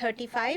35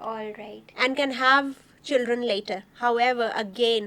All right. And can have children later. However, again,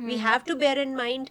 We have to bear in mind